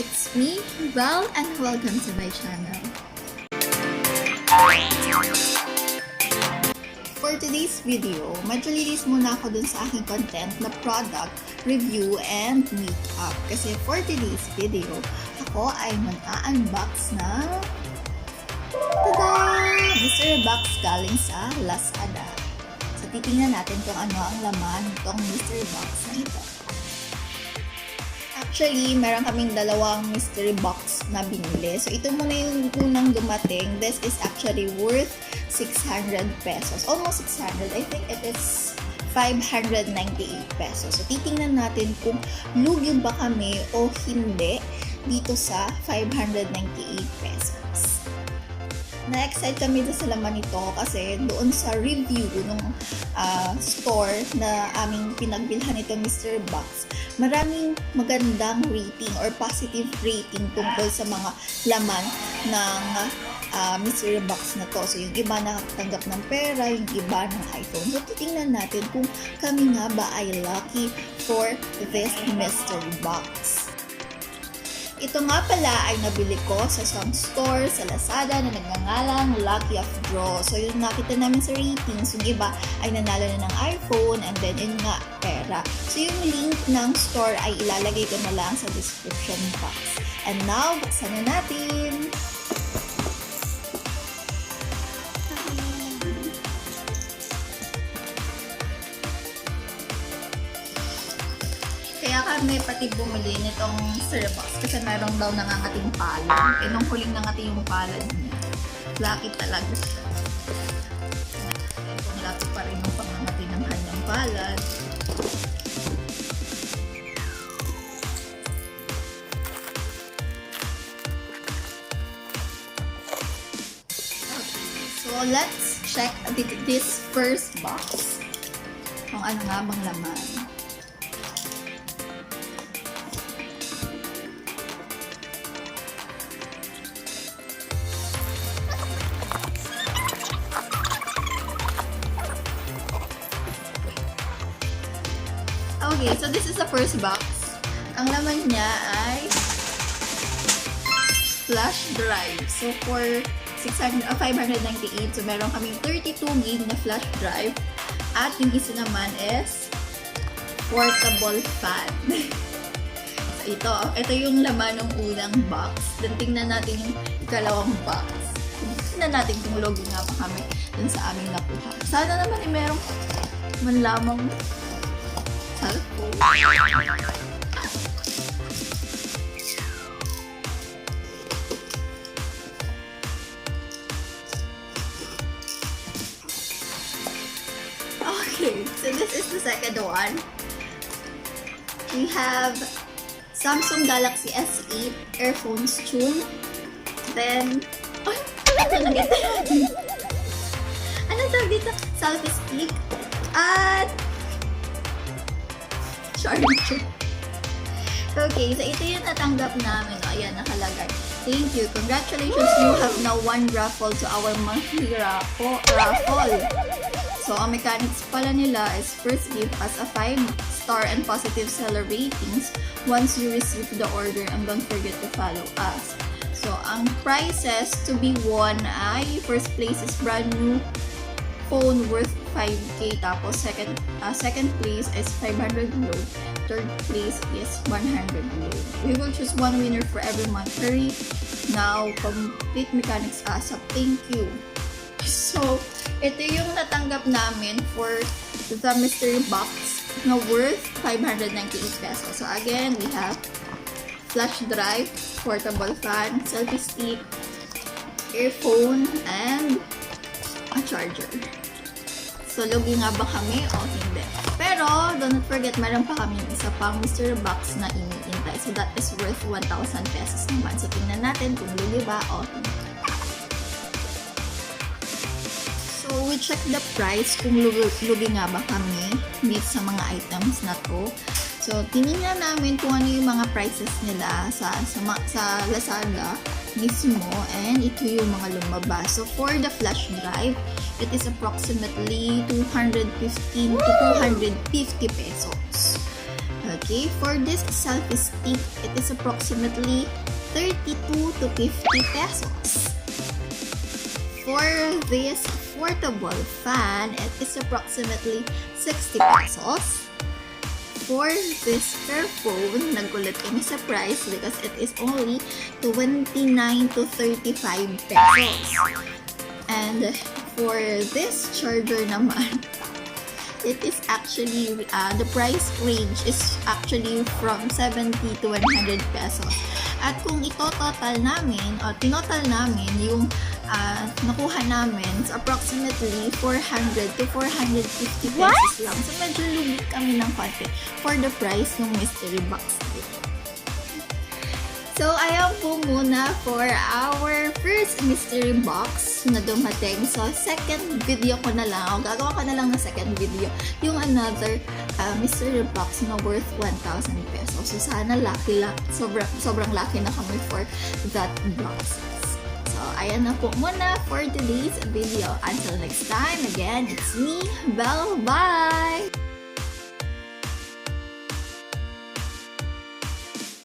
it's me, Belle, and welcome to my channel. For today's video, medyo lilis muna ako dun sa aking content na product, review, and makeup. Kasi for today's video, ako ay mag-unbox na tada! Mystery box galing sa Lazada. So, titingnan natin kung ano ang laman nitong mystery box na ito. Actually, meron kaming dalawang mystery box na binili. So, ito muna yung unang dumating. This is actually worth 600 pesos. Almost 600. I think it is 598 pesos. So, titingnan natin kung lugi ba kami o hindi dito sa 598 pesos. Na-excite kami sa laman nito kasi doon sa review ng store na aming pinagbilhan nito Mystery Box, maraming magandang rating or positive rating tungkol sa mga laman ng mystery box na to. So, yung iba nakatanggap ng pera, yung iba ng iPhone. So, titingnan natin kung kami nga ba ay lucky for this mystery box. Ito nga pala ay nabili ko sa isang store sa Lazada na nagngangalang Lucky of Draw. So, yung nakita namin sa ratings, yung iba ay nanalo na ng iPhone and then yun nga, pera. So, yung link ng store ay ilalagay ko na lang sa description box. And now, buksan na natin! Kaya kami pati bumili nitong mystery box kasi meron daw nangangating palad. Eh, nung huling nangati yung palad niya, lucky talaga. Kung lucky pa rin yung pangangati ng kanyang palad. Okay, so let's check this first box. Kung ano nga bang laman. Okay, so this is the first box. Ang laman niya ay flash drive. So for 598, so meron kaming 32 gig na flash drive. At yung isa naman is portable fan. So ito yung laman ng unang box. Then tingnan natin yung ikalawang box. Tingnan natin kung logo nga pa kami dun sa aming nakuha. Sana naman merong man lamang cellphone. Okay, so this is the second one. We have Samsung Galaxy S8 earphones tune. Then, ano tawag dito? Selfie stick. At charger. Okay, so ito yung natanggap namin. O, ayan, nakalagay. Thank you. Congratulations, you have now won raffle to our monthly raffle. So, ang mechanics pala nila is first give us a 5-star and positive seller ratings once you receive the order, and don't forget to follow us. So, ang prizes to be won ay first place is brand new phone worth 5K, tapos second place is 500 load, third place is 100 load. We will choose one winner for every month. Hurry now, complete mechanics ASAP. Thank you. So, ito yung natanggap namin for the mystery box na worth 598 pesos. So, again, we have flash drive, portable fan, selfie stick, earphone, and a charger. So, lugi nga ba kami o hindi? Pero, don't forget, meron pa kami isa pang mystery box na iniintay. So, that is worth 1,000 pesos naman. So, tingnan natin kung lugi ba o hindi. So, we check the price kung lugi nga ba kami dito sa mga items na to. So, tinignan namin kung ano yung mga prices nila sa Lazada mismo, and ito yung mga lumabas. So, for the flash drive, it is approximately 215 to 250 pesos. Okay, for this selfie stick, it is approximately 32 to 50 pesos. For this portable fan, it is approximately 60 pesos. For this earphone, nagulat kami sa price because it is only 29 to 35 pesos. And for this charger naman, it is actually, the price range is actually from 70 to 100 pesos. At kung ito-total namin, o tinotal namin yung nakuha namin, it's approximately 400 to 450 pesos lang. So, medyo lugi kami ng konti for the price ng mystery box dito. So, ayan po muna for our first mystery box na dumating. So, second video ko na lang, o gagawa ko na lang ng second video, yung another mystery box na worth 1,000 pesos. So, sana sobrang lucky na kami for that box. So, ayan na po muna for today's video. Until next time, again, it's me, Belle. Bye!